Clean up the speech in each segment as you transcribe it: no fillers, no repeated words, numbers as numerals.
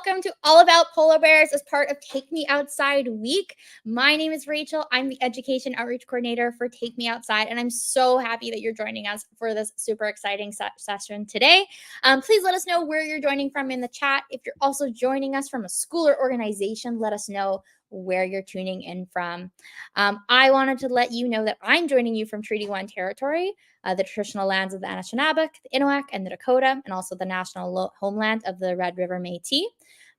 welcome to All About Polar Bears as part of Take Me Outside Week. My name is Rachel. I'm the Education Outreach Coordinator for Take Me Outside, and I'm so happy that you're joining us for this super exciting session today. Please let us know where you're joining from in the chat. If you're also joining us from a school or organization, let us know where you're tuning in from. I wanted to let you know that I'm joining you from Treaty 1 territory, the traditional lands of the Anishinaabe, the Inuak, and the Dakota, and also the national homeland of the Red River Métis.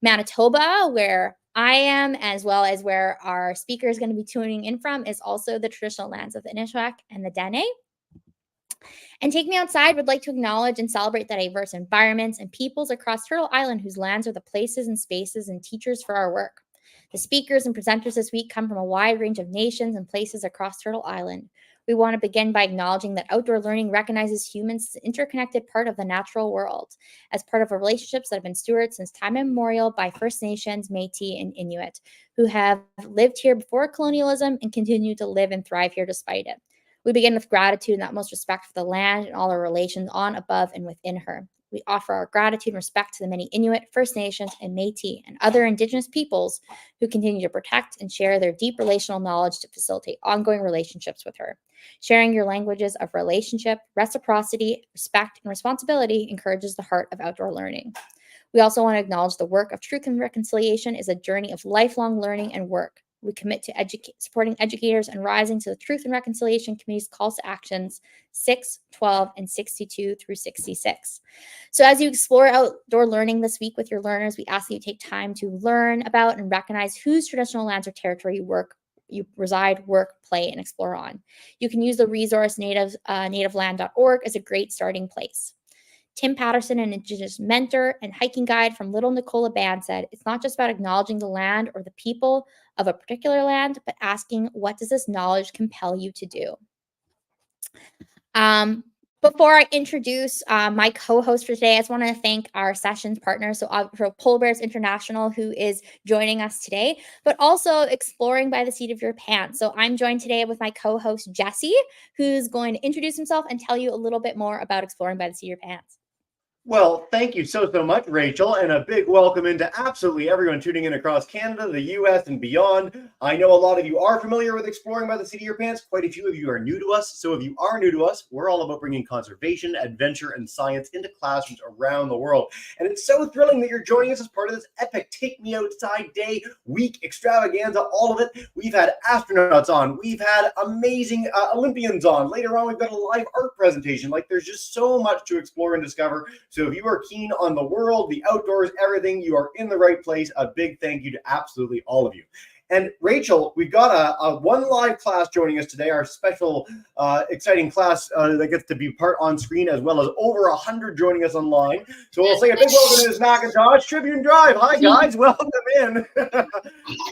Manitoba, where I am, as well as where our speaker is going to be tuning in from, is also the traditional lands of the Inishwak and the Dene. And Take Me Outside would like to acknowledge and celebrate the diverse environments and peoples across Turtle Island whose lands are the places and spaces and teachers for our work. The speakers and presenters this week come from a wide range of nations and places across Turtle Island. We want to begin by acknowledging that outdoor learning recognizes humans as an interconnected part of the natural world, as part of relationships that have been stewarded since time immemorial by First Nations, Métis, and Inuit, who have lived here before colonialism and continue to live and thrive here despite it. We begin with gratitude and utmost respect for the land and all our relations on, above, and within her. We offer our gratitude and respect to the many Inuit, First Nations, and Métis, and other Indigenous peoples who continue to protect and share their deep relational knowledge to facilitate ongoing relationships with her. Sharing your languages of relationship, reciprocity, respect, and responsibility encourages the heart of outdoor learning. We also want to acknowledge the work of Truth and Reconciliation is a journey of lifelong learning and work. We commit to supporting educators and rising to the Truth and Reconciliation Committee's calls to actions 6, 12, and 62 through 66. So as you explore outdoor learning this week with your learners, we ask that you take time to learn about and recognize whose traditional lands or territory you reside, work, play, and explore on. You can use the resource nativeland.org as a great starting place. Tim Patterson, an Indigenous mentor and hiking guide from Little Nicola Band, said, "It's not just about acknowledging the land or the people of a particular land, but asking, what does this knowledge compel you to do?" Before I introduce my co-host for today, I just want to thank our sessions partners, so Polar Bears International, who is joining us today, but also Exploring by the Seat of Your Pants. So I'm joined today with my co-host, Jesse, who's going to introduce himself and tell you a little bit more about Exploring by the Seat of Your Pants. Well, thank you so much, Rachel, and a big welcome into absolutely everyone tuning in across Canada, the U.S., and beyond. I know a lot of you are familiar with Exploring by the Seat of Your Pants. Quite a few of you are new to us. So if you are new to us, we're all about bringing conservation, adventure, and science into classrooms around the world. And it's so thrilling that you're joining us as part of this epic Take Me Outside Day, week, extravaganza, all of it. We've had astronauts on. We've had amazing Olympians on. Later on, we've got a live art presentation. Like, there's just so much to explore and discover. So if you are keen on the world, the outdoors, everything, you are in the right place. A big thank you to absolutely all of you. And Rachel, we've got a one live class joining us today, our special exciting class that gets to be part on screen, as well as over 100 joining us online. So we'll say a big welcome to this Macintosh Tribune Drive. Hi guys, welcome in.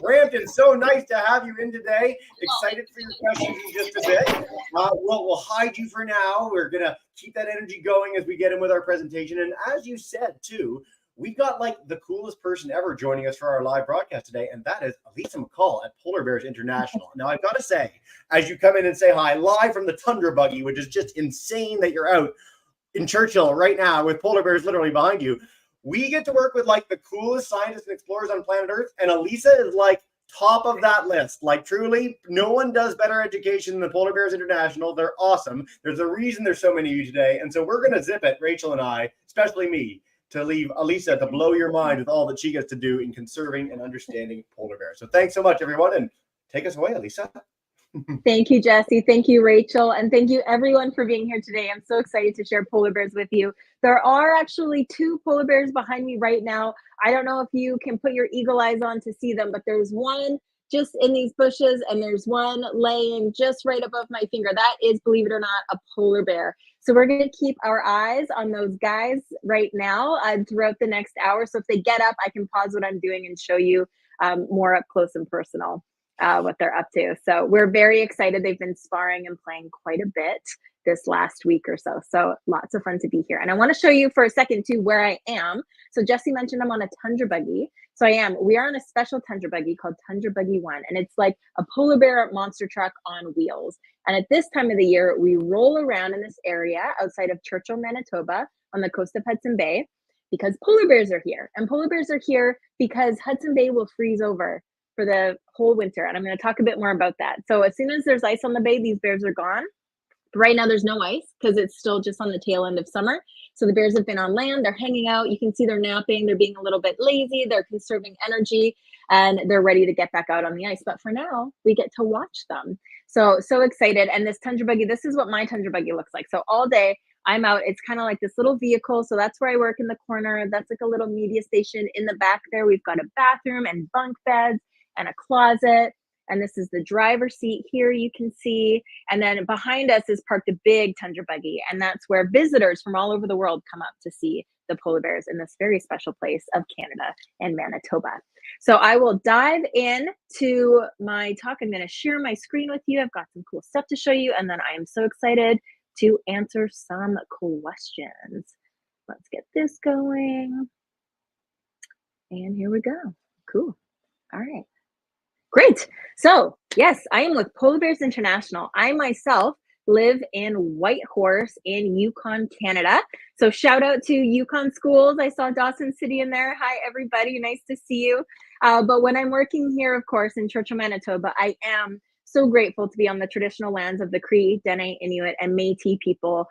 Brampton, so nice to have you in today. Excited for your questions in just a bit. We'll hide you for now. We're gonna keep that energy going as we get in with our presentation. And as you said too, we've got like the coolest person ever joining us for our live broadcast today, and that is Elisa McCall at Polar Bears International. Now, I've got to say, as you come in and say hi, live from the Tundra buggy, which is just insane that you're out in Churchill right now with Polar Bears literally behind you, we get to work with like the coolest scientists and explorers on planet Earth, and Elisa is like top of that list. Like, truly, no one does better education than Polar Bears International. They're awesome. There's a reason there's so many of you today, and so we're going to zip it, Rachel and I, especially me, to leave Elisa to blow your mind with all that she gets to do in conserving and understanding polar bears. So thanks so much, everyone, and take us away, Elisa. Thank you, Jesse. Thank you, Rachel. And thank you, everyone, for being here today. I'm so excited to share polar bears with you. There are actually 2 polar bears behind me right now. I don't know if you can put your eagle eyes on to see them, but there's one just in these bushes, and there's one laying just right above my finger. That is, believe it or not, a polar bear. So we're going to keep our eyes on those guys right now throughout the next hour. So if they get up, I can pause what I'm doing and show you more up close and personal what they're up to. So we're very excited. They've been sparring and playing quite a bit this last week or so. So lots of fun to be here. And I want to show you for a second too where I am. So Jesse mentioned I'm on a Tundra buggy. So we are on a special Tundra buggy called Tundra Buggy 1. And it's like a polar bear monster truck on wheels. And at this time of the year, we roll around in this area outside of Churchill, Manitoba on the coast of Hudson Bay. Because polar bears are here. And polar bears are here because Hudson Bay will freeze over for the whole winter. And I'm going to talk a bit more about that. So as soon as there's ice on the bay, these bears are gone. Right now there's no ice because it's still just on the tail end of summer. So the bears have been on land, they're hanging out. You can see they're napping, they're being a little bit lazy, they're conserving energy, and they're ready to get back out on the ice. But for now, we get to watch them. So excited. And this tundra buggy, this is what my tundra buggy looks like. So all day I'm out. It's kind of like this little vehicle. So that's where I work in the corner. That's like a little media station. In the back there, we've got a bathroom and bunk beds and a closet. And this is the driver's seat here, you can see. And then behind us is parked a big tundra buggy. And that's where visitors from all over the world come up to see the polar bears in this very special place of Canada and Manitoba. So I will dive in to my talk. I'm going to share my screen with you. I've got some cool stuff to show you. And then I am so excited to answer some questions. Let's get this going. And here we go. Cool. All right. Great. So yes, I am with Polar Bears International. I myself live in Whitehorse in Yukon, Canada. So shout out to Yukon schools. I saw Dawson City in there. Hi, everybody. Nice to see you. But when I'm working here, of course, in Churchill, Manitoba, I am so grateful to be on the traditional lands of the Cree, Dene, Inuit, and Métis people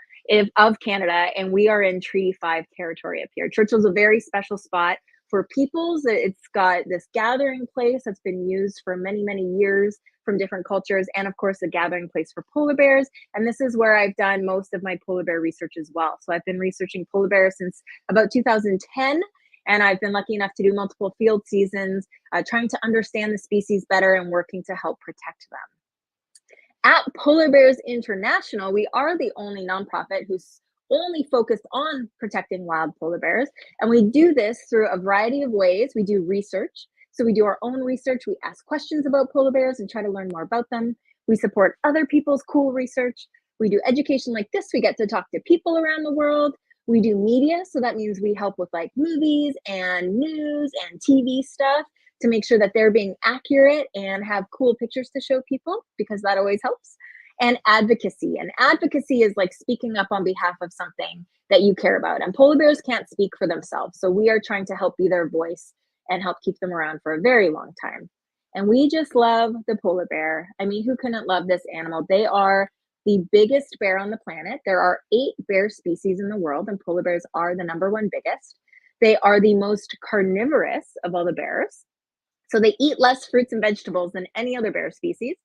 of Canada. And we are in Treaty 5 territory up here. Churchill's a very special spot for peoples. It's got this gathering place that's been used for many, many years from different cultures, and of course a gathering place for polar bears. And this is where I've done most of my polar bear research as well. So I've been researching polar bears since about 2010, and I've been lucky enough to do multiple field seasons, trying to understand the species better and working to help protect them. At Polar Bears International, we are the only nonprofit who's only focused on protecting wild polar bears. And we do this through a variety of ways. We do research. So we do our own research. We ask questions about polar bears and try to learn more about them. We support other people's cool research. We do education like this. We get to talk to people around the world. We do media. So that means we help with like movies and news and TV stuff to make sure that they're being accurate and have cool pictures to show people, because that always helps. And advocacy. And advocacy is like speaking up on behalf of something that you care about. And polar bears can't speak for themselves. So we are trying to help be their voice and help keep them around for a very long time. And we just love the polar bear. I mean, who couldn't love this animal? They are the biggest bear on the planet. There are 8 bear species in the world, and polar bears are the #1 biggest. They are the most carnivorous of all the bears. So they eat less fruits and vegetables than any other bear species.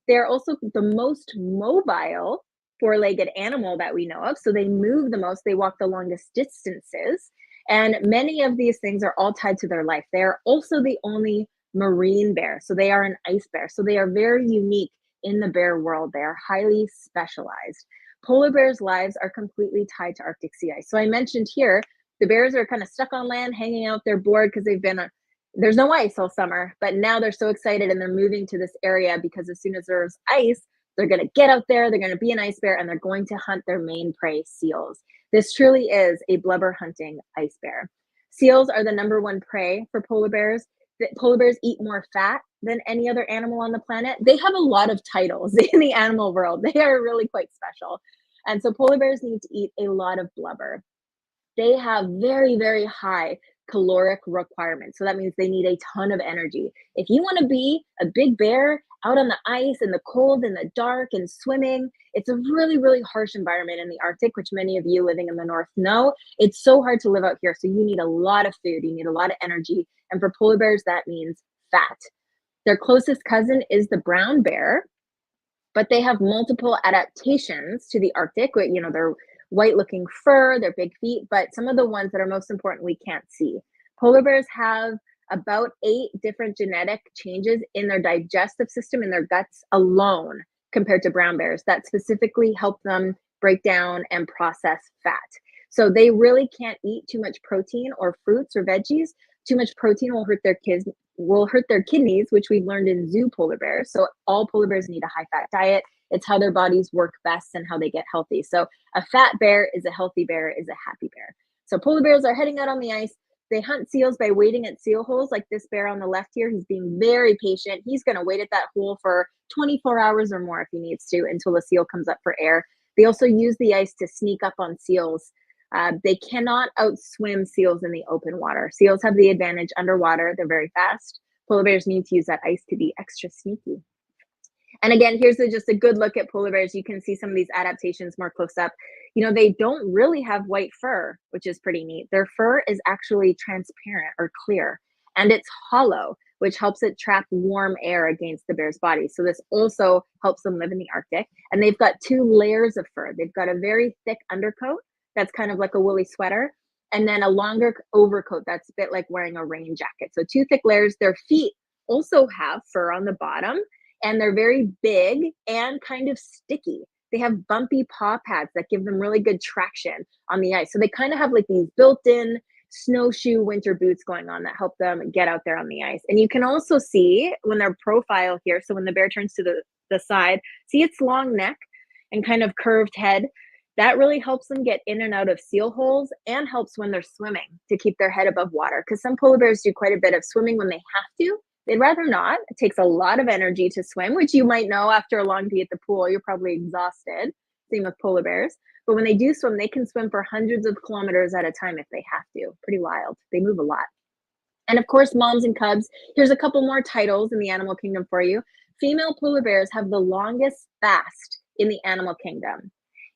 They're also the most mobile 4-legged animal that we know of. So they move the most, they walk the longest distances. And many of these things are all tied to their life. They are also the only marine bear. So they are an ice bear. So they are very unique in the bear world. They are highly specialized. Polar bears' lives are completely tied to Arctic sea ice. So I mentioned here, the bears are kind of stuck on land, hanging out, they're bored because there's no ice all summer, but now they're so excited and they're moving to this area because as soon as there's ice, they're going to get out there, they're going to be an ice bear, and they're going to hunt their main prey, seals. This truly is a blubber hunting ice bear. Seals are the #1 prey for polar bears. Polar bears eat more fat than any other animal on the planet. They have a lot of titles in the animal world. They are really quite special. And so polar bears need to eat a lot of blubber. They have very, very high caloric requirements. So that means they need a ton of energy. If you want to be a big bear out on the ice in the cold, in the dark, and swimming, it's a really, really harsh environment in the Arctic, which many of you living in the north know. It's so hard to live out here. So you need a lot of food, you need a lot of energy. And for polar bears, that means fat. Their closest cousin is the brown bear, but they have multiple adaptations to the Arctic. You know, they're white looking fur, their big feet, but some of the ones that are most important we can't see. Polar bears have about 8 different genetic changes in their digestive system, in their guts alone, compared to brown bears that specifically help them break down and process fat. So they really can't eat too much protein or fruits or veggies. Too much protein will hurt their kidneys, which we've learned in zoo polar bears. So all polar bears need a high fat diet. It's how their bodies work best and how they get healthy. So a fat bear is a healthy bear, is a happy bear. So polar bears are heading out on the ice. They hunt seals by waiting at seal holes, like this bear on the left here. He's being very patient. He's going to wait at that hole for 24 hours or more if he needs to, until a seal comes up for air. They also use the ice to sneak up on seals They cannot outswim seals in the open water. Seals have the advantage underwater. They're very fast. Polar bears need to use that ice to be extra sneaky. And again, here's just a good look at polar bears. You can see some of these adaptations more close up. They don't really have white fur, which is pretty neat. Their fur is actually transparent or clear, and it's hollow, which helps it trap warm air against the bear's body. So this also helps them live in the Arctic. And they've got 2 layers of fur. They've got a very thick undercoat that's kind of like a woolly sweater, and then a longer overcoat that's a bit like wearing a rain jacket. So 2 thick layers. Their feet also have fur on the bottom, and they're very big and kind of sticky. They have bumpy paw pads that give them really good traction on the ice. So they kind of have like these built-in snowshoe winter boots going on that help them get out there on the ice. And you can also see when their profile here, so when the bear turns to the side, see its long neck and kind of curved head. That really helps them get in and out of seal holes and helps when they're swimming to keep their head above water. Because some polar bears do quite a bit of swimming when they have to. They'd rather not. It takes a lot of energy to swim, which you might know after a long day at the pool, you're probably exhausted. Same with polar bears. But when they do swim, they can swim for hundreds of kilometers at a time if they have to. Pretty wild. They move a lot. And of course, moms and cubs. Here's a couple more titles in the animal kingdom for you. Female polar bears have the longest fast in the animal kingdom.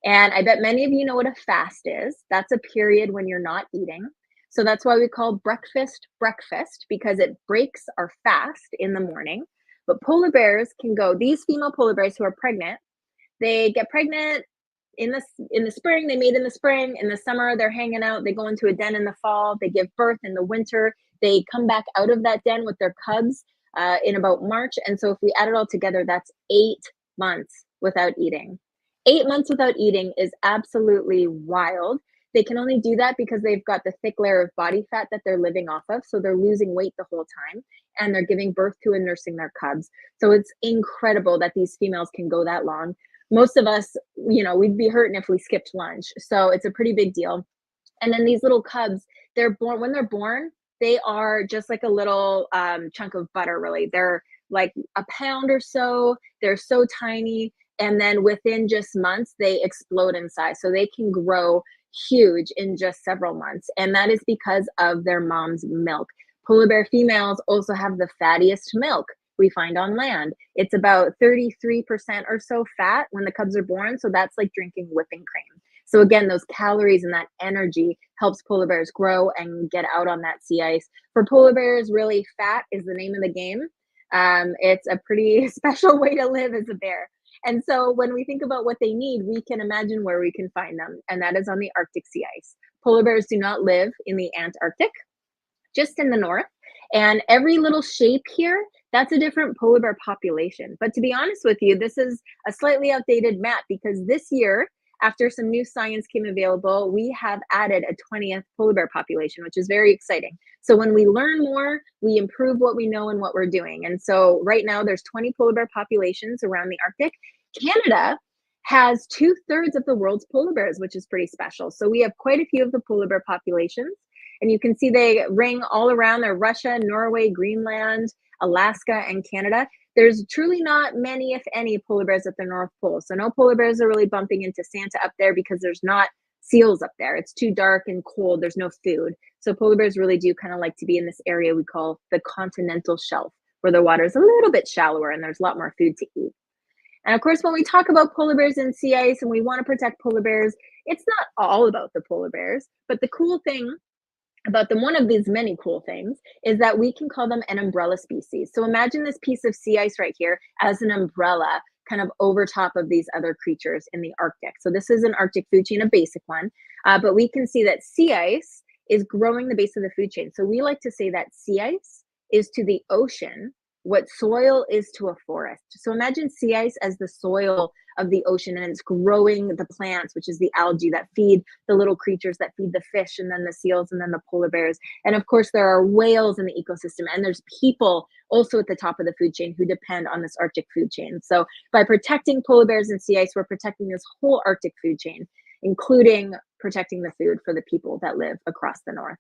And I bet many of you know what a fast is. That's a period when you're not eating. So that's why we call breakfast, because it breaks our fast in the morning. But polar bears can go, these female polar bears who are pregnant, they get pregnant in the spring, they mate in the spring, in the summer, they're hanging out, they go into a den in the fall, they give birth in the winter, they come back out of that den with their cubs in about March. And so if we add it all together, that's 8 months without eating. 8 months without eating is absolutely wild. They can only do that because they've got the thick layer of body fat that they're living off of. So they're losing weight the whole time, and they're giving birth to and nursing their cubs. So it's incredible that these females can go that long. Most of us, we'd be hurting if we skipped lunch. So it's a pretty big deal. And then these little cubs, when they're born, they are just like a little chunk of butter, really. They're like a pound or so. They're so tiny. And then within just months, they explode in size. So they can grow huge in just several months. And that is because of their mom's milk. Polar bear females also have the fattiest milk we find on land. It's about 33% or so fat when the cubs are born. So that's like drinking whipping cream. So again, those calories and that energy helps polar bears grow and get out on that sea ice. For polar bears, really, fat is the name of the game. It's a pretty special way to live as a bear. And so when we think about what they need, we can imagine where we can find them, and that is on the Arctic sea ice. Polar bears do not live in the Antarctic, just in the north. And every little shape here, that's a different polar bear population. But to be honest with you, this is a slightly outdated map because this year, after some new science came available, we have added a 20th polar bear population, which is very exciting. So when we learn more, we improve what we know and what we're doing. And so right now there's 20 polar bear populations around the Arctic. Canada has 2/3 of the world's polar bears, which is pretty special. So we have quite a few of the polar bear populations. And you can see they ring all around. They're Russia, Norway, Greenland, Alaska, and Canada. There's truly not many, if any, polar bears at the North Pole. So no polar bears are really bumping into Santa up there because there's not seals up there. It's too dark and cold. There's no food. So polar bears really do kind of like to be in this area we call the continental shelf, where the water is a little bit shallower and there's a lot more food to eat. And of course, when we talk about polar bears and sea ice and we want to protect polar bears, it's not all about the polar bears. But the cool thing about them, one of these many cool things, is that we can call them an umbrella species. So imagine this piece of sea ice right here as an umbrella kind of over top of these other creatures in the Arctic. So this is an Arctic food chain, a basic one, but we can see that sea ice is growing the base of the food chain. So we like to say that sea ice is to the ocean what soil is to a forest. So imagine sea ice as the soil of the ocean, and it's growing the plants, which is the algae that feed the little creatures that feed the fish, and then the seals, and then the polar bears. And of course, there are whales in the ecosystem, and there's people also at the top of the food chain who depend on this Arctic food chain. So by protecting polar bears and sea ice, we're protecting this whole Arctic food chain, including protecting the food for the people that live across the north.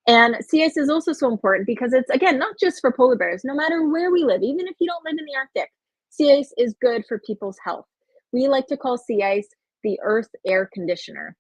And sea ice is also so important because it's, again, not just for polar bears. No matter where we live, even if you don't live in the Arctic, sea ice is good for people's health. We like to call sea ice the Earth air conditioner.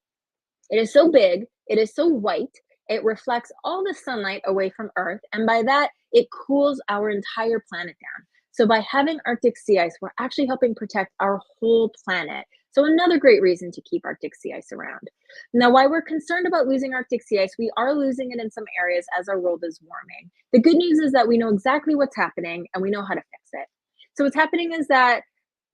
It is so big, it is so white, it reflects all the sunlight away from Earth, and by that, it cools our entire planet down. So by having Arctic sea ice, we're actually helping protect our whole planet. So another great reason to keep Arctic sea ice around. Now, while we're concerned about losing Arctic sea ice, we are losing it in some areas as our world is warming. The good news is that we know exactly what's happening and we know how to fix it. So what's happening is that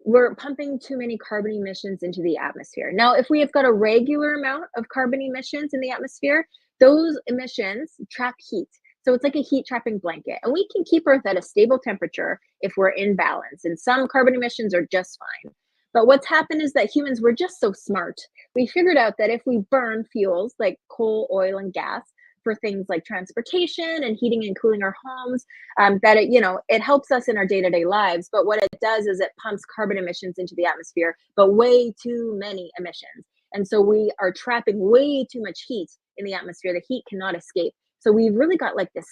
we're pumping too many carbon emissions into the atmosphere. Now, if we have got a regular amount of carbon emissions in the atmosphere, those emissions trap heat. So it's like a heat trapping blanket. And we can keep Earth at a stable temperature if we're in balance. And some carbon emissions are just fine. But what's happened is that humans were just so smart. We figured out that if we burn fuels like coal, oil, and gas for things like transportation and heating and cooling our homes, that it helps us in our day-to-day lives. But what it does is it pumps carbon emissions into the atmosphere, but way too many emissions. And so we are trapping way too much heat in the atmosphere. The heat cannot escape. So we've really got like this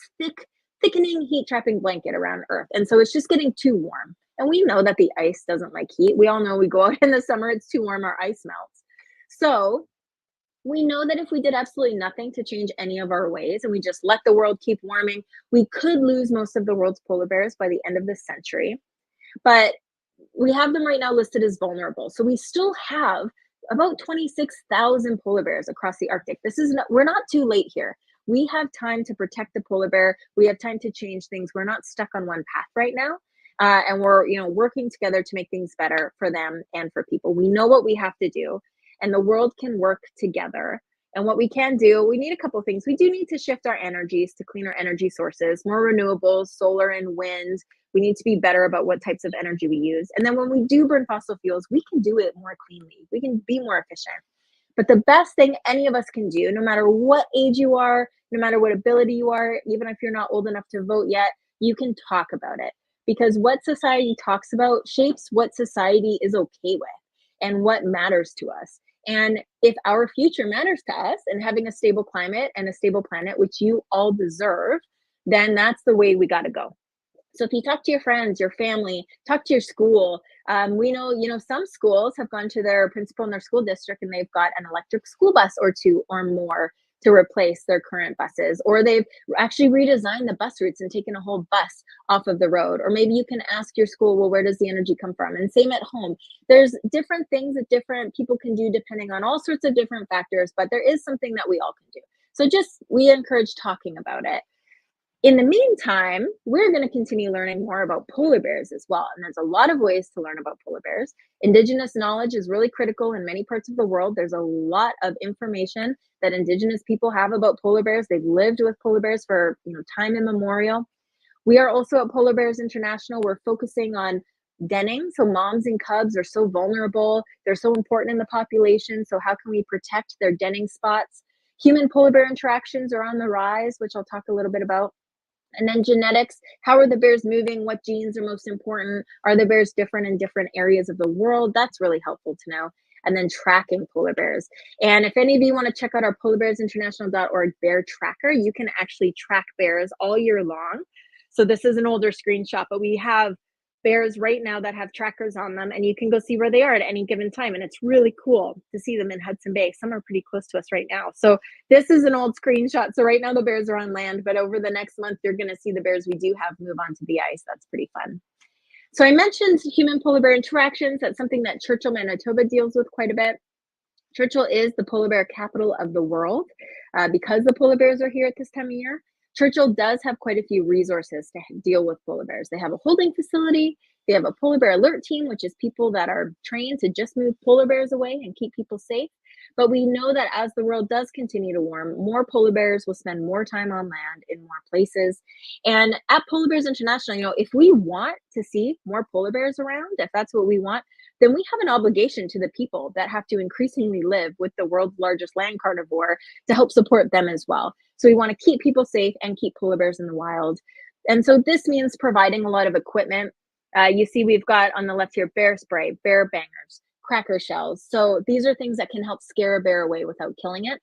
thickening heat trapping blanket around Earth. And so it's just getting too warm. And we know that the ice doesn't like heat. We all know we go out in the summer, it's too warm, our ice melts. So we know that if we did absolutely nothing to change any of our ways and we just let the world keep warming, we could lose most of the world's polar bears by the end of this century. But we have them right now listed as vulnerable. So we still have about 26,000 polar bears across the Arctic. We're not too late here. We have time to protect the polar bear. We have time to change things. We're not stuck on one path right now. And we're, working together to make things better for them and for people. We know what we have to do, and the world can work together. And what we can do, we need a couple of things. We do need to shift our energies to cleaner energy sources, more renewables, solar and wind. We need to be better about what types of energy we use. And then when we do burn fossil fuels, we can do it more cleanly. We can be more efficient. But the best thing any of us can do, no matter what age you are, no matter what ability you are, even if you're not old enough to vote yet, you can talk about it. Because what society talks about shapes what society is okay with and what matters to us. And if our future matters to us and having a stable climate and a stable planet, which you all deserve, then that's the way we got to go. So if you talk to your friends, your family, talk to your school, we know, some schools have gone to their principal in their school district and they've got an electric school bus or two or more to replace their current buses, or they've actually redesigned the bus routes and taken a whole bus off of the road. Or maybe you can ask your school, well, where does the energy come from? And same at home. There's different things that different people can do depending on all sorts of different factors, but there is something that we all can do. So we encourage talking about it. In the meantime, we're going to continue learning more about polar bears as well. And there's a lot of ways to learn about polar bears. Indigenous knowledge is really critical in many parts of the world. There's a lot of information that Indigenous people have about polar bears. They've lived with polar bears for time immemorial. We are also at Polar Bears International. We're focusing on denning. So moms and cubs are so vulnerable. They're so important in the population. So how can we protect their denning spots? Human polar bear interactions are on the rise, which I'll talk a little bit about. And then genetics, how are the bears moving? What genes are most important? Are the bears different in different areas of the world? That's really helpful to know. And then tracking polar bears. And if any of you want to check out our polarbearsinternational.org bear tracker, you can actually track bears all year long. So this is an older screenshot, but we have bears right now that have trackers on them, and you can go see where they are at any given time. And it's really cool to see them in Hudson Bay. Some are pretty close to us right now. So this is an old screenshot. So right now the bears are on land, but over the next month, you're going to see the bears we do have move onto the ice. That's pretty fun. So I mentioned human polar bear interactions. That's something that Churchill, Manitoba deals with quite a bit. Churchill is the polar bear capital of the world because the polar bears are here at this time of year. Churchill does have quite a few resources to deal with polar bears. They have a holding facility. They have a polar bear alert team, which is people that are trained to just move polar bears away and keep people safe. But we know that as the world does continue to warm, more polar bears will spend more time on land in more places. And at Polar Bears International, if we want to see more polar bears around, if that's what we want, then we have an obligation to the people that have to increasingly live with the world's largest land carnivore to help support them as well. So we want to keep people safe and keep polar bears in the wild. And so this means providing a lot of equipment. You see we've got on the left here, bear spray, bear bangers, cracker shells. So these are things that can help scare a bear away without killing it.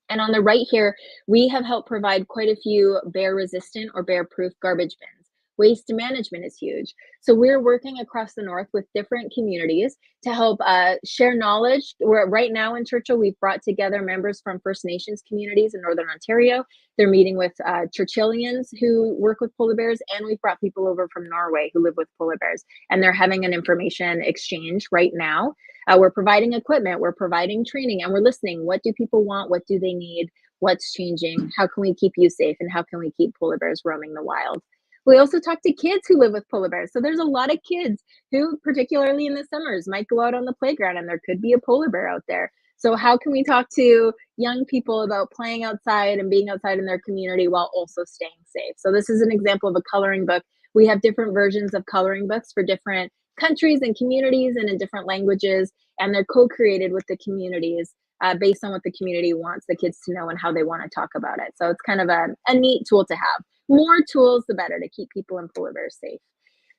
And on the right here, we have helped provide quite a few bear resistant or bear proof garbage bins. Waste management is huge. So we're working across the north with different communities to help share knowledge. We're right now in Churchill, we've brought together members from First Nations communities in Northern Ontario. They're meeting with Churchillians who work with polar bears, and we've brought people over from Norway who live with polar bears, and they're having an information exchange right now. We're providing equipment, we're providing training, and we're listening. What do people want? What do they need? What's changing? How can we keep you safe? And how can we keep polar bears roaming the wild? We also talk to kids who live with polar bears. So there's a lot of kids who, particularly in the summers, might go out on the playground and there could be a polar bear out there. So how can we talk to young people about playing outside and being outside in their community while also staying safe? So this is an example of a coloring book. We have different versions of coloring books for different countries and communities and in different languages, and they're co-created with the communities based on what the community wants the kids to know and how they want to talk about it. So it's kind of a neat tool to have. More tools, the better, to keep people and polar bears safe.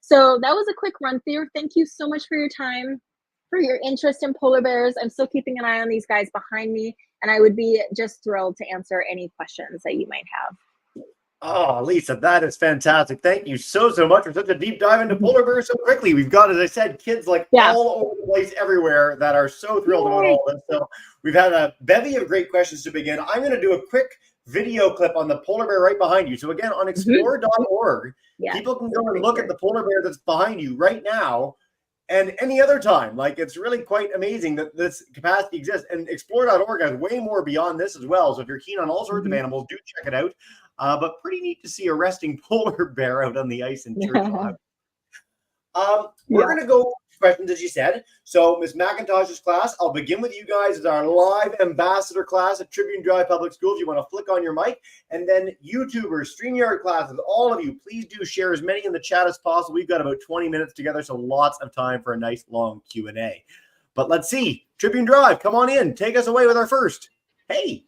So that was a quick run through. Thank you so much for your time, for your interest in polar bears. I'm still keeping an eye on these guys behind me, and I would be just thrilled to answer any questions that you might have. Oh, Lisa, that is fantastic. Thank you so much for such a deep dive into polar bears so quickly. We've got, as I said, kids like all over the place everywhere that are so thrilled about all this. So we've had a bevy of great questions to begin. I'm going to do a quick video clip on the polar bear right behind you. So again, on explore.org, people can go and look at the polar bear that's behind you right now and any other time. Like, it's really quite amazing that this capacity exists. And explore.org has way more beyond this as well. So if you're keen on all sorts of animals, do check it out. But pretty neat to see a resting polar bear out on the ice in Churchill. We're going to go questions, as you said. So Ms. McIntosh's class, I'll begin with you guys as our live ambassador class at Tribune Drive Public Schools. You want to flick on your mic. And then YouTubers, StreamYard classes, all of you, please do share as many in the chat as possible. We've got about 20 minutes together, so lots of time for a nice long Q&A. But let's see. Tribune Drive, come on in. Take us away with our first. Hey.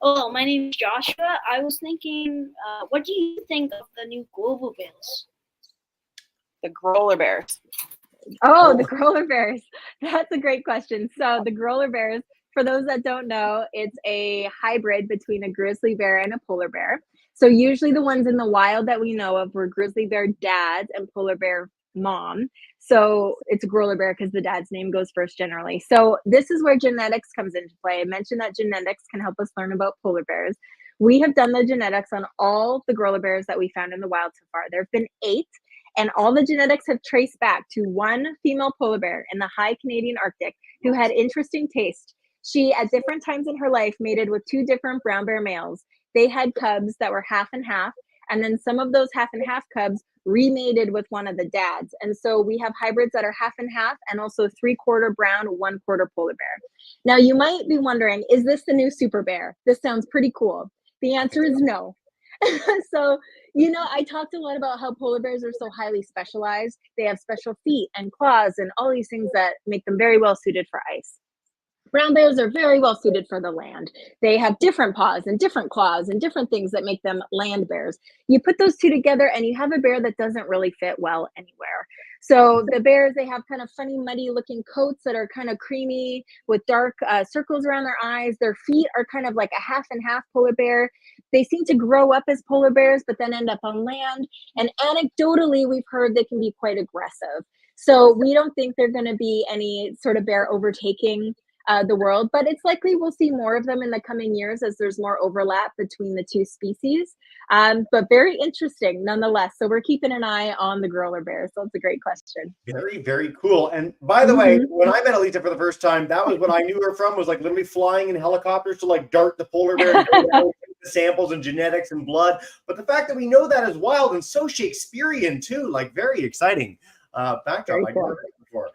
Oh, my name is Joshua. I was thinking, what do you think of the new global bears? The growler bears. Oh, the growler bears. That's a great question. So the growler bears, for those that don't know, it's a hybrid between a grizzly bear and a polar bear. So usually the ones in the wild that we know of were grizzly bear dads and polar bear mom. So it's a growler bear because the dad's name goes first generally. So this is where genetics comes into play. I mentioned that genetics can help us learn about polar bears. We have done the genetics on all the growler bears that we found in the wild so far. There have been 8, and all the genetics have traced back to one female polar bear in the high Canadian Arctic who had interesting taste. She, at different times in her life, mated with 2 different brown bear males. They had cubs that were half and half, and then some of those half and half cubs remated with one of the dads. And so we have hybrids that are half and half and also 3/4 brown, 1/4 polar bear. Now you might be wondering, is this the new super bear? This sounds pretty cool. The answer is no. So, you know, I talked a lot about how polar bears are so highly specialized. They have special feet and claws and all these things that make them very well suited for ice. Brown bears are very well suited for the land. They have different paws and different claws and different things that make them land bears. You put those two together and you have a bear that doesn't really fit well anywhere. So the bears, they have kind of funny, muddy looking coats that are kind of creamy with dark circles around their eyes. Their feet are kind of like a half and half polar bear. They seem to grow up as polar bears, but then end up on land. And anecdotally, we've heard they can be quite aggressive. So we don't think they're going to be any sort of bear overtaking the world, but it's likely we'll see more of them in the coming years as there's more overlap between the two species. But very interesting nonetheless. So we're keeping an eye on the growler bears. So it's a great question. Very, very cool. And by the way, when I met Alita for the first time, that was what I knew her from, was like literally flying in helicopters to like dart the polar bear and go down, the samples and genetics and blood. But the fact that we know that is wild and so Shakespearean too, like very exciting backdrop. I've never heard before.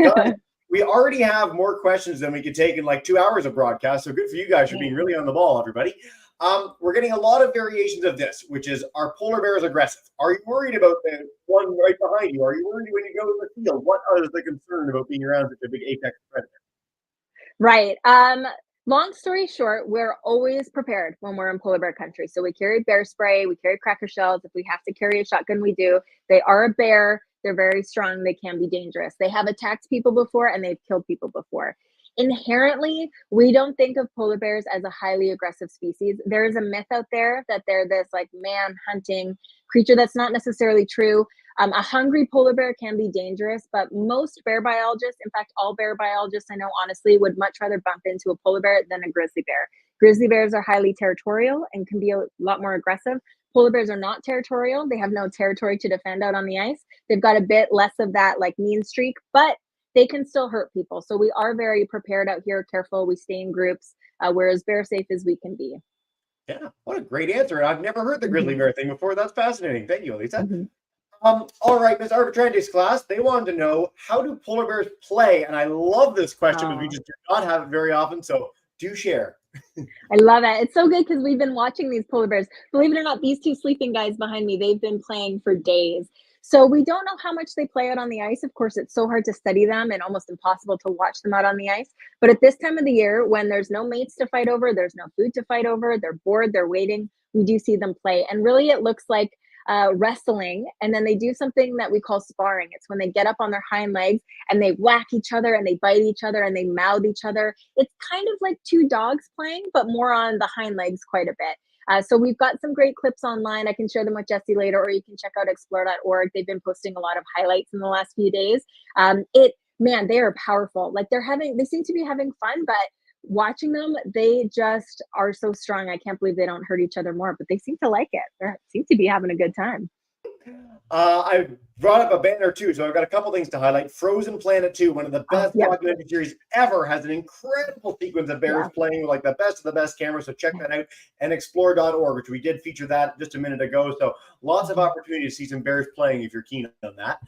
Guys, we already have more questions than we could take in like 2 hours of broadcast. So good for you guys for being really on the ball, everybody. We're getting a lot of variations of this, which is, are polar bears aggressive? Are you worried about the one right behind you? Are you worried when you go to the field? What is the concern about being around such a big apex predator? Right. Long story short, we're always prepared when we're in polar bear country. So we carry bear spray, we carry cracker shells. If we have to carry a shotgun, we do. They are a bear. They're very strong. They can be dangerous. They have attacked people before and they've killed people before. Inherently, we don't think of polar bears as a highly aggressive species. There is a myth out there that they're this like man hunting creature. That's not necessarily true. A hungry polar bear can be dangerous, but most bear biologists, in fact, all bear biologists I know honestly, would much rather bump into a polar bear than a grizzly bear. Grizzly bears are highly territorial and can be a lot more aggressive. Polar bears are not territorial. They have no territory to defend out on the ice. They've got a bit less of that like mean streak, but they can still hurt people. So we are very prepared out here, careful. We stay in groups. We're as bear safe as we can be. Yeah, what a great answer. I've never heard the grizzly bear thing before. That's fascinating. Thank you, Elisa. All right, Miss Arbitrantes class, they wanted to know, how do polar bears play? And I love this question because we just do not have it very often. So do share. I love it. It's so good because we've been watching these polar bears. Believe it or not, these two sleeping guys behind me, they've been playing for days. So we don't know how much they play out on the ice. Of course, it's so hard to study them and almost impossible to watch them out on the ice. But at this time of the year, when there's no mates to fight over, there's no food to fight over, they're bored, they're waiting, we do see them play. And really, it looks like wrestling. And then they do something that we call sparring. It's when they get up on their hind legs and they whack each other and they bite each other and they mouth each other. It's kind of like two dogs playing, but more on the hind legs quite a bit. So we've got some great clips online. I can share them with Jesse later, or you can check out explore.org. They've been posting a lot of highlights in the last few days. Man, they are powerful. Like they seem to be having fun, but watching them, they just are so strong. I can't believe they don't hurt each other more, but they seem to like it. They seem to be having a good time. I brought up a banner too, so I've got a couple things to highlight. Frozen Planet 2, one of the best documentary series ever, has an incredible sequence of bears playing with like the best of the best cameras. So check that out. And explore.org, which we did feature that just a minute ago. So lots of opportunity to see some bears playing if you're keen on that.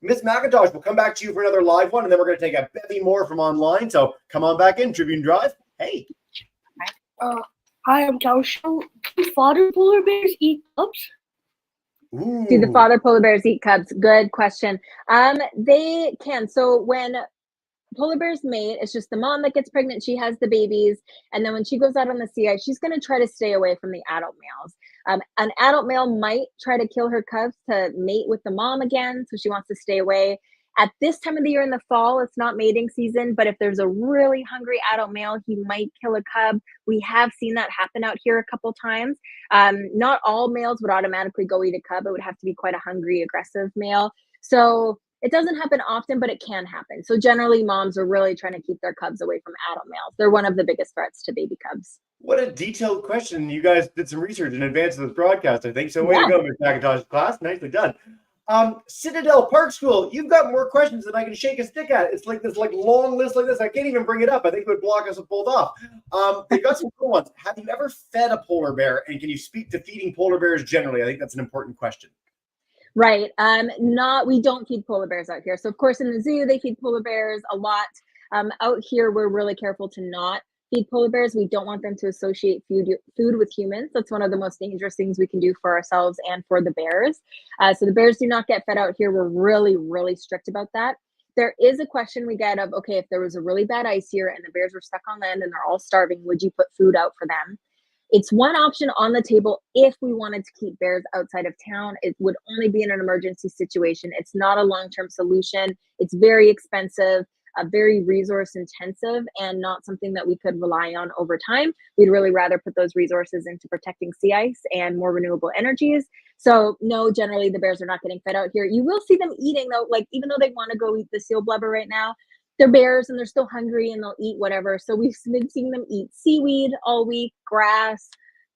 Miss McIntosh, we'll come back to you for another live one, and then we're going to take a bevy more from online. So come on back in, Tribune Drive. Hey. Hi, I'm Churchill. Do father polar bears eat cubs? Ooh. Do the father polar bears eat cubs? Good question. They can. So when polar bears mate, it's just the mom that gets pregnant. She has the babies. And then when she goes out on the sea ice, she's going to try to stay away from the adult males. An adult male might try to kill her cubs to mate with the mom again. So she wants to stay away. At this time of the year in the fall, it's not mating season, but if there's a really hungry adult male, he might kill a cub. We have seen that happen out here a couple times. Not all males would automatically go eat a cub. It would have to be quite a hungry, aggressive male. So it doesn't happen often, but it can happen. So generally, moms are really trying to keep their cubs away from adult males. They're one of the biggest threats to baby cubs. What a detailed question. You guys did some research in advance of this broadcast, I think. So way to go, Ms. McIntosh's class. Nicely done. Citadel Park School, you've got more questions than I can shake a stick at. It's like this long list like this. I can't even bring it up. I think it would block us both off. They've got some cool ones. Have you ever fed a polar bear? And can you speak to feeding polar bears generally? I think that's an important question. Right. We don't feed polar bears out here. So of course in the zoo, they feed polar bears a lot. Out here, we're really careful to not feed polar bears. We don't want them to associate food with humans. That's one of the most dangerous things we can do for ourselves and for the bears. So the bears do not get fed out here. We're really, really strict about that. There is a question we get of, okay, if there was a really bad ice year and the bears were stuck on land and they're all starving, would you put food out for them? It's one option on the table if we wanted to keep bears outside of town. It would only be in an emergency situation. It's not a long-term solution. It's very expensive, very resource intensive, and not something that we could rely on over time. We'd really rather put those resources into protecting sea ice and more renewable energies. So no, generally the bears are not getting fed out here. You will see them eating though, like even though they want to go eat the seal blubber right now, they're bears and they're still hungry and they'll eat whatever. So we've been seeing them eat seaweed all week, grass.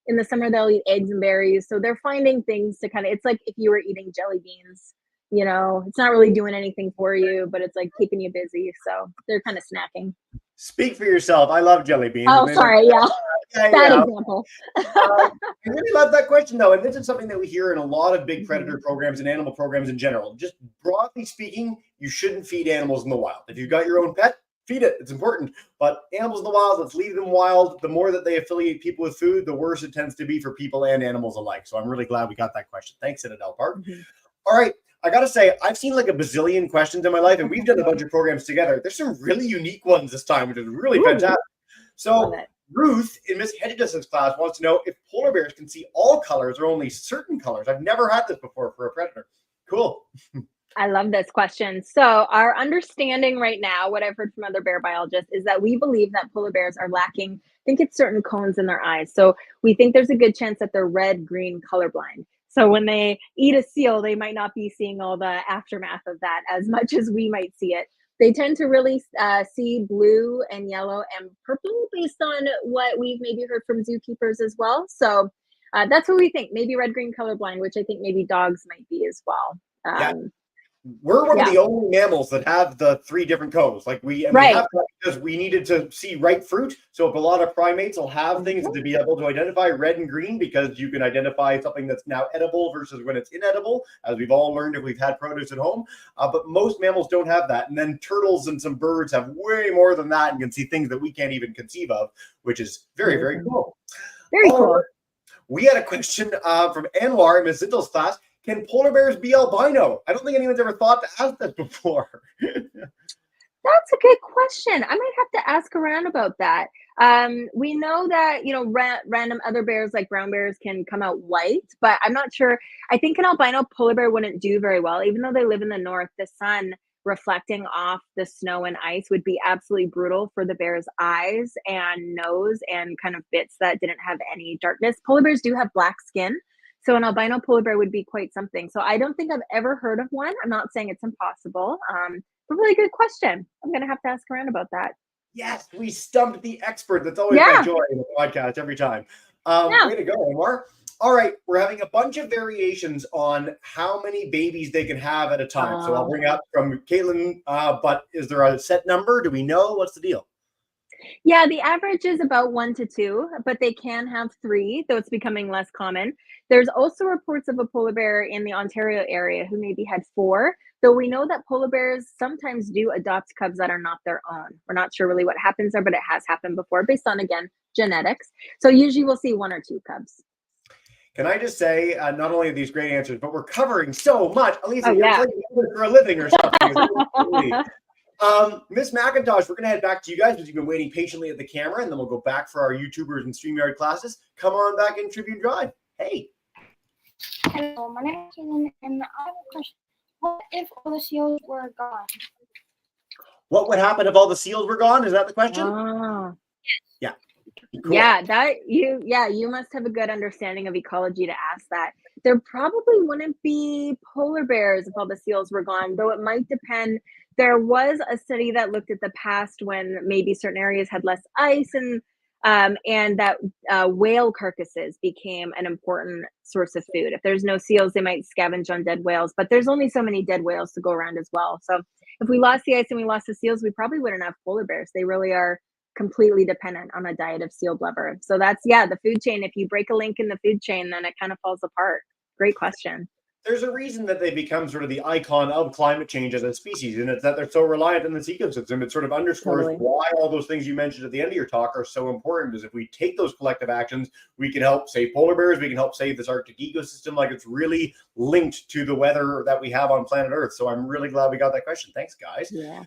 In the summer, they'll eat eggs and berries. So they're finding things to kind of, it's like if you were eating jelly beans, you know, it's not really doing anything for you, but it's like keeping you busy. So they're kind of snacking. Speak for yourself. I love jelly beans. Oh, sorry. Yeah. Bad example. I really love that question, though. And this is something that we hear in a lot of big predator programs and animal programs in general. Just broadly speaking, you shouldn't feed animals in the wild. If you've got your own pet, feed it. It's important. But animals in the wild, let's leave them wild. The more that they affiliate people with food, the worse it tends to be for people and animals alike. So I'm really glad we got that question. Thanks, Citadel Park. All right. I got to say, I've seen like a bazillion questions in my life, and we've done a bunch of programs together. There's some really unique ones this time, which is really fantastic. So Ruth in Miss Hedges' class wants to know if polar bears can see all colors or only certain colors. I've never had this before for a predator. Cool. I love this question. So, our understanding right now, what I've heard from other bear biologists, is that we believe that polar bears are lacking, I think it's certain cones in their eyes. So, we think there's a good chance that they're red green colorblind. So, when they eat a seal, they might not be seeing all the aftermath of that as much as we might see it. They tend to really see blue and yellow and purple based on what we've maybe heard from zookeepers as well. So, that's what we think. Maybe red green colorblind, which I think maybe dogs might be as well. Yeah. We're one of Yeah. the only mammals that have the 3 different cones. Like we have that because we needed to see ripe fruit. So if a lot of primates will have things to be able to identify red and green, because you can identify something that's now edible versus when it's inedible, as we've all learned if we've had produce at home. But most mammals don't have that. And then turtles and some birds have way more than that and can see things that we can't even conceive of, which is very, very cool. Very cool. We had a question from Anwar in Ms. Zindel's class. Can polar bears be albino? I don't think anyone's ever thought to ask that before. That's a good question. I might have to ask around about that. We know that, random other bears like brown bears can come out white, but I'm not sure. I think an albino polar bear wouldn't do very well. Even though they live in the north, the sun reflecting off the snow and ice would be absolutely brutal for the bear's eyes and nose and kind of bits that didn't have any darkness. Polar bears do have black skin. So an albino polar bear would be quite something. So I don't think I've ever heard of one. I'm not saying it's impossible. But really good question. I'm going to have to ask around about that. Yes, we stumped the expert. That's always my joy in the podcast every time. Way to go, Omar. All right, we're having a bunch of variations on how many babies they can have at a time. So I'll bring up from Caitlin, but is there a set number? Do we know? What's the deal? Yeah, the average is about 1 to 2, but they can have 3, though it's becoming less common. There's also reports of a polar bear in the Ontario area who maybe had 4, though we know that polar bears sometimes do adopt cubs that are not their own. We're not sure really what happens there, but it has happened before based on, again, genetics. So usually we'll see 1 or 2 cubs. Can I just say, not only are these great answers, but we're covering so much. Elisa, you're yeah. like for a living or something. Miss McIntosh, we're going to head back to you guys because you've been waiting patiently at the camera, and then we'll go back for our YouTubers and StreamYard classes. Come on back in Tribune Drive. Hey. Hello, my name is Caitlin, and I have a question. What if all the seals were gone? What would happen if all the seals were gone? Is that the question? Yeah. Cool. Yeah, you must have a good understanding of ecology to ask that. There probably wouldn't be polar bears if all the seals were gone, though it might depend. There was a study that looked at the past when maybe certain areas had less ice and that whale carcasses became an important source of food. If there's no seals, they might scavenge on dead whales, but there's only so many dead whales to go around as well. So if we lost the ice and we lost the seals, we probably wouldn't have polar bears. They really are completely dependent on a diet of seal blubber. So that's, the food chain. If you break a link in the food chain, then it kind of falls apart. Great question. There's a reason that they become sort of the icon of climate change as a species, and it's that they're so reliant on this ecosystem. It sort of underscores why all those things you mentioned at the end of your talk are so important, is if we take those collective actions, we can help save polar bears, we can help save this Arctic ecosystem. Like, it's really linked to the weather that we have on planet Earth. So I'm really glad we got that question. Thanks, guys. Yeah.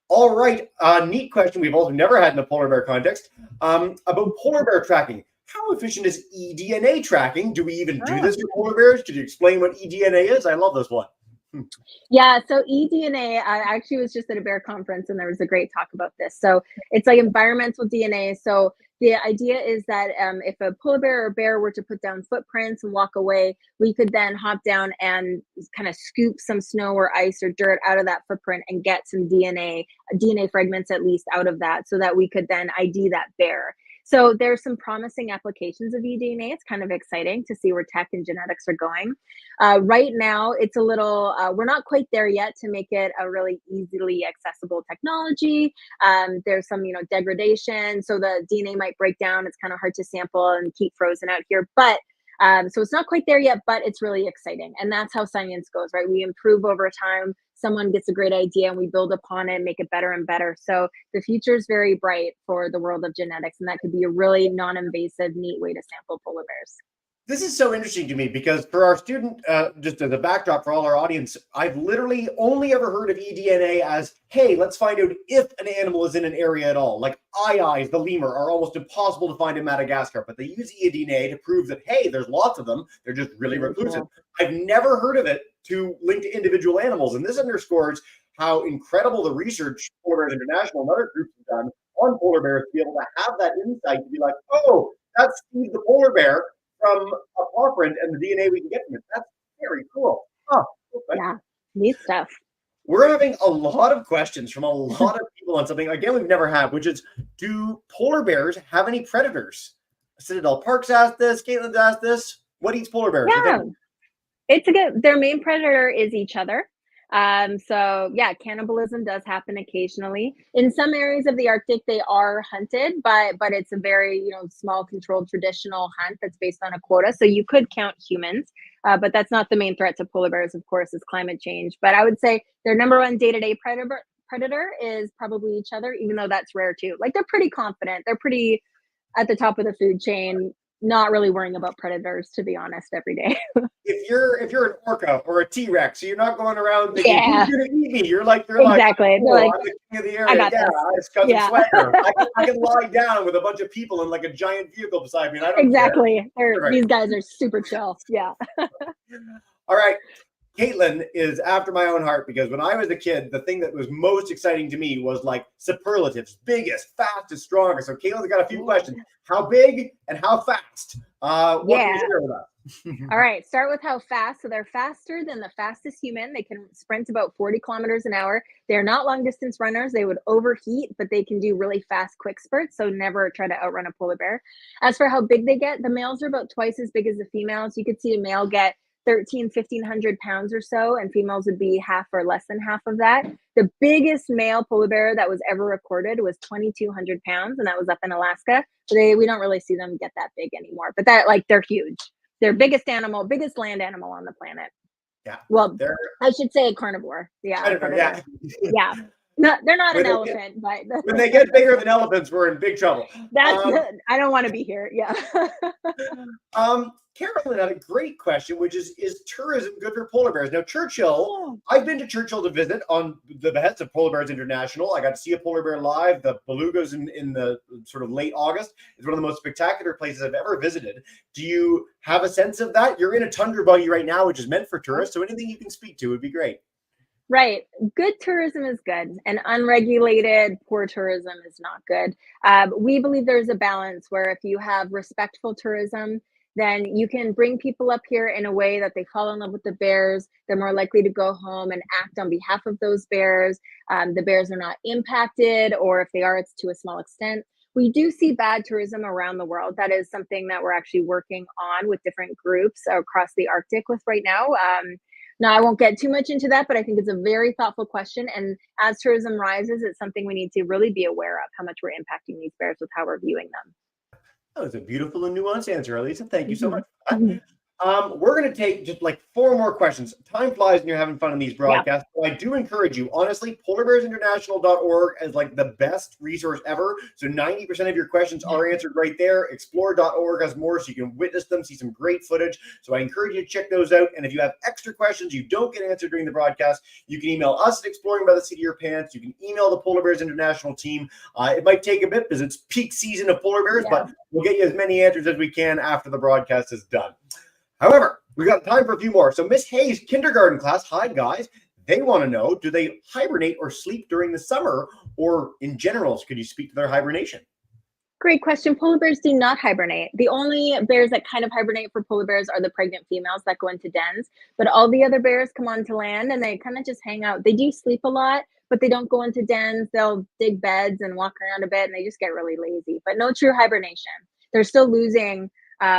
All right. Neat question we've also never had in the polar bear context, about polar bear tracking. How efficient is eDNA tracking? Do we even do this for polar bears? Could you explain what eDNA is? I love this one. Yeah, so eDNA, I actually was just at a bear conference and there was a great talk about this. So it's like environmental DNA. So the idea is that if a polar bear or bear were to put down footprints and walk away, we could then hop down and kind of scoop some snow or ice or dirt out of that footprint and get some DNA fragments at least out of that, so that we could then ID that bear. So there's some promising applications of eDNA. It's kind of exciting to see where tech and genetics are going. Right now, it's a little, we're not quite there yet to make it a really easily accessible technology. There's some, degradation. So the DNA might break down. It's kind of hard to sample and keep frozen out here. But so it's not quite there yet, but it's really exciting. And that's how science goes, right? We improve over time. Someone gets a great idea and we build upon it and make it better and better. So the future is very bright for the world of genetics, and that could be a really non-invasive, neat way to sample polar bears. This is so interesting to me because for our student, just as a backdrop for all our audience, I've literally only ever heard of eDNA as, hey, let's find out if an animal is in an area at all. Like eyes, the lemur, are almost impossible to find in Madagascar, but they use eDNA to prove that, hey, there's lots of them. They're just really reclusive. I've never heard of it to link to individual animals. And this underscores how incredible the research Polar Bears International and other groups have done on polar bears to be able to have that insight to be like, oh, that's Steve the polar bear from a paw print and the DNA we can get from it. That's very cool. Oh, okay. Yeah, neat stuff. We're having a lot of questions from a lot of people on something, again, we've never had, which is, do polar bears have any predators? Citadel Parks asked this, Caitlin's asked this. What eats polar bears? Yeah, it's a good, their main predator is each other. So yeah, cannibalism does happen occasionally. In some areas of the Arctic, they are hunted, but it's a very, you know, small, controlled, traditional hunt that's based on a quota. So you could count humans, but that's not the main threat to polar bears, of course, is climate change. But I would say their number one day-to-day predator is probably each other, even though that's rare too. Like, they're pretty confident. They're pretty at the top of the food chain, not really worrying about predators, to be honest, every day. If you're an orca or a T-Rex, so you're not going around thinking, Yeah. who's gonna eat me? You're like, Exactly. oh, They're like, I'm the king of the I area. got Yeah, this. it's cousin Yeah. Swagger. I can lie down with a bunch of people in like a giant vehicle beside me, and I don't care. Exactly. Right. These guys are super chill. Yeah. All right. Caitlin is after my own heart, because when I was a kid, the thing that was most exciting to me was like superlatives: biggest, fastest, strongest. So Caitlin's got a few questions. How big and how fast? What can you share with us? All right, start with how fast. So they're faster than the fastest human. They can sprint about 40 kilometers an hour. They're not long distance runners. They would overheat, but they can do really fast, quick spurts. So never try to outrun a polar bear. As for how big they get, the males are about twice as big as the females. You could see a male get 1,500 pounds or so, and females would be half or less than half of that. The biggest male polar bear that was ever recorded was 2,200 pounds, and that was up in Alaska. So we don't really see them get that big anymore, but they're huge. They're biggest land animal on the planet. Yeah. Well, I should say a carnivore. Yeah. Yeah. Yeah. No, they're not an elephant, but when they get bigger than elephants, we're in big trouble. I don't want to be here. Yeah. Carolyn had a great question, which is tourism good for polar bears? Now, Churchill, I've been to Churchill to visit on the behest of Polar Bears International. I got to see a polar bear live, the belugas in the sort of late August. It's one of the most spectacular places I've ever visited. Do you have a sense of that? You're in a tundra buggy right now, which is meant for tourists, so anything you can speak to would be great. Right. Good tourism is good, and unregulated, poor tourism is not good. We believe there's a balance where if you have respectful tourism, then you can bring people up here in a way that they fall in love with the bears. They're more likely to go home and act on behalf of those bears. The bears are not impacted, or if they are, it's to a small extent. We do see bad tourism around the world. That is something that we're actually working on with different groups across the Arctic with right now. Now, I won't get too much into that, but I think it's a very thoughtful question. And as tourism rises, it's something we need to really be aware of, how much we're impacting these bears with how we're viewing them. That was a beautiful and nuanced answer, Elisa. Thank you so much. We're going to take just like 4 more questions. Time flies when you're having fun in these broadcasts. Yeah. So I do encourage you, honestly, polarbearsinternational.org is like the best resource ever. So 90% of your questions are answered right there. Explore.org has more, so you can witness them, see some great footage. So I encourage you to check those out. And if you have extra questions you don't get answered during the broadcast, you can email us at Exploring by the Seat of Your Pants. You can email the Polar Bears International team. It might take a bit because it's peak season of polar bears, but we'll get you as many answers as we can after the broadcast is done. However, we've got time for a few more. So Miss Hayes' kindergarten class, hi guys, they want to know, do they hibernate or sleep during the summer, or in general, could you speak to their hibernation? Great question. Polar bears do not hibernate. The only bears that kind of hibernate for polar bears are the pregnant females that go into dens, but all the other bears come onto land and they kind of just hang out. They do sleep a lot, but they don't go into dens. They'll dig beds and walk around a bit, and they just get really lazy, but no true hibernation. They're still losing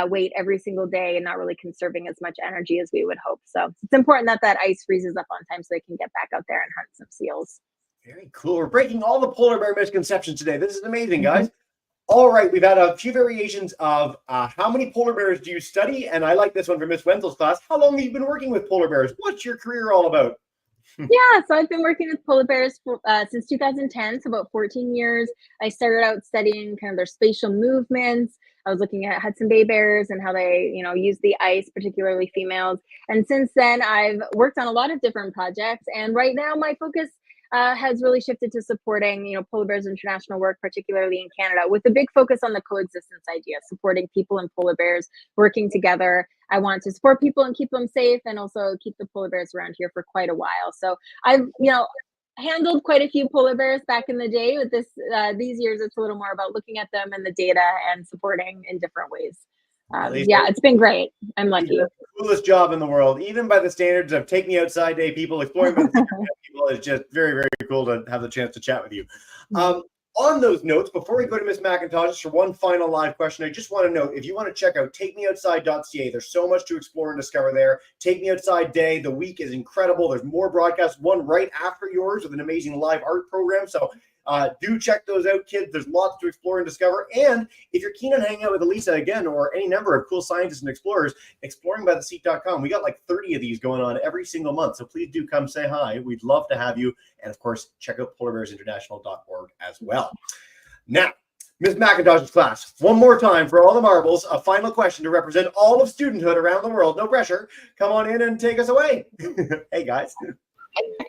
weight every single day and not really conserving as much energy as we would hope. So it's important that ice freezes up on time so they can get back out there and hunt some seals. Very cool. We're breaking all the polar bear misconceptions today. This is amazing, guys. All right, we've had a few variations of how many polar bears do you study? And I like this one from Miss Wenzel's class. How long have you been working with polar bears? What's your career all about? Yeah, so I've been working with polar bears since 2010, so about 14 years. I started out studying kind of their spatial movements. I was looking at Hudson Bay bears and how they, use the ice, particularly females. And since then, I've worked on a lot of different projects. And right now, my focus has really shifted to supporting, Polar Bears International work, particularly in Canada, with a big focus on the coexistence idea, supporting people and polar bears working together. I want to support people and keep them safe, and also keep the polar bears around here for quite a while. So I've, handled quite a few polar bears back in the day. With these years, it's a little more about looking at them and the data and supporting in different ways. It's been great. I'm lucky. The coolest job in the world, even by the standards of Take Me Outside Day people, exploring by the people. It's just very, very cool to have the chance to chat with you. On those notes, before we go to Miss McIntosh, just for one final live question, I just want to note, if you want to check out takemeoutside.ca, there's so much to explore and discover there. Take Me Outside Day, the week is incredible. There's more broadcasts, one right after yours with an amazing live art program. So do check those out, kids. There's lots to explore and discover. And if you're keen on hanging out with Elisa again, or any number of cool scientists and explorers, exploringbytheseat.com. We got like 30 of these going on every single month. So please do come say hi. We'd love to have you. And of course, check out polarbearsinternational.org as well. Now, Ms. McIntosh's class, one more time for all the marbles, a final question to represent all of studenthood around the world. No pressure. Come on in and take us away. Hey, guys.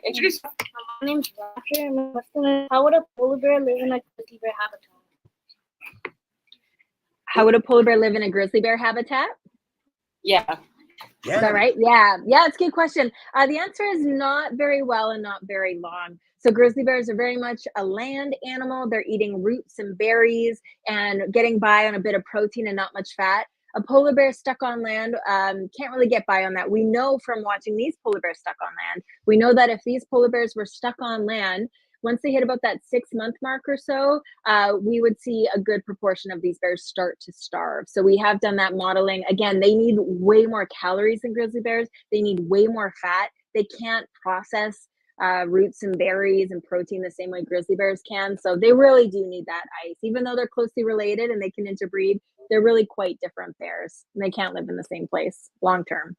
Introduce. My name's Roger, and my question is, how would a polar bear live in a grizzly bear habitat? How would a polar bear live in a grizzly bear habitat? Yeah. Is that right? Yeah, it's a good question. The answer is not very well and not very long. So grizzly bears are very much a land animal. They're eating roots and berries and getting by on a bit of protein and not much fat. A polar bear stuck on land can't really get by on that. We know from watching these polar bears stuck on land, we know that if these polar bears were stuck on land, once they hit about that 6-month mark or so, we would see a good proportion of these bears start to starve. So we have done that modeling. Again, they need way more calories than grizzly bears. They need way more fat. They can't process roots and berries and protein the same way grizzly bears can. So they really do need that ice. Even though they're closely related and they can interbreed, they're really quite different bears. And they can't live in the same place long term.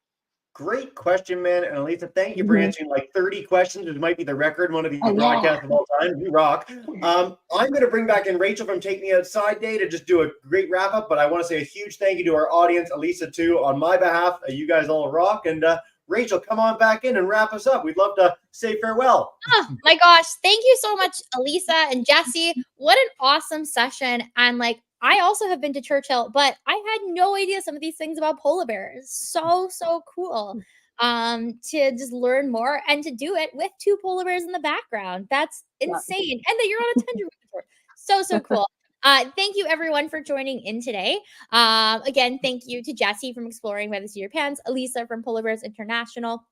Great question, man. And Elisa, thank you for answering like 30 questions, which might be the record, one of these broadcasts of all time. You rock. I'm going to bring back in Rachel from Take Me Outside Day to just do a great wrap up. But I want to say a huge thank you to our audience, Elisa, too, on my behalf. You guys all rock. And Rachel, come on back in and wrap us up. We'd love to say farewell. Oh my gosh. Thank you so much, Elisa and Jesse. What an awesome session. And I also have been to Churchill, but I had no idea some of these things about polar bears. So cool to just learn more and to do it with 2 polar bears in the background. That's insane. And that you're on a tundra resort. So cool. Thank you everyone for joining in today. Again, thank you to Jesse from Exploring by the Seat of Your Pants, Elisa from Polar Bears International.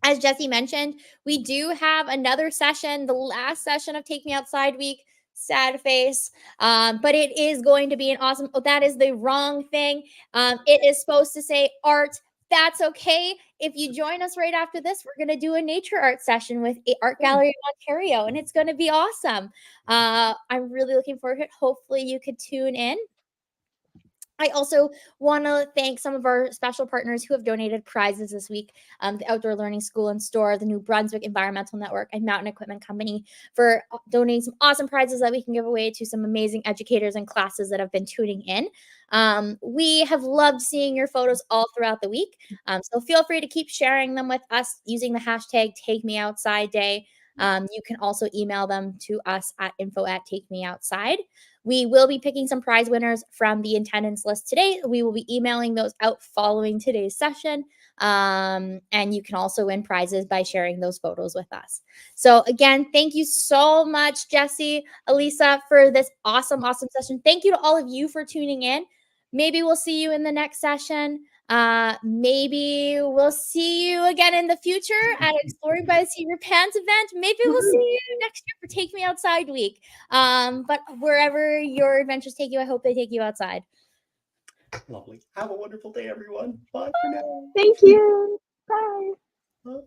As Jesse mentioned, we do have another session, the last session of Take Me Outside Week. Sad face, but it is going to be an awesome. Oh, that is the wrong thing. It is supposed to say art. That's okay. If you join us right after this, we're going to do a nature art session with Art Gallery in Ontario, and it's going to be awesome. I'm really looking forward to it. Hopefully you could tune in. I also want to thank some of our special partners who have donated prizes this week. The Outdoor Learning School and Store, the New Brunswick Environmental Network, and Mountain Equipment Company for donating some awesome prizes that we can give away to some amazing educators and classes that have been tuning in. We have loved seeing your photos all throughout the week. So feel free to keep sharing them with us using the hashtag TakeMeOutsideDay. You can also email them to us at info@takemeoutside. We will be picking some prize winners from the attendance list today. We will be emailing those out following today's session. And you can also win prizes by sharing those photos with us. So again, thank you so much, Jesse, Elisa, for this awesome session. Thank you to all of you for tuning in. Maybe we'll see you in the next session. Maybe we'll see you again in the future at Exploring by the Seat of Your Pants event. Maybe we'll see you next year for Take Me Outside Week. But wherever your adventures take you, I hope they take you outside. Lovely. Have a wonderful day, everyone. Bye for now. Thank you. Bye.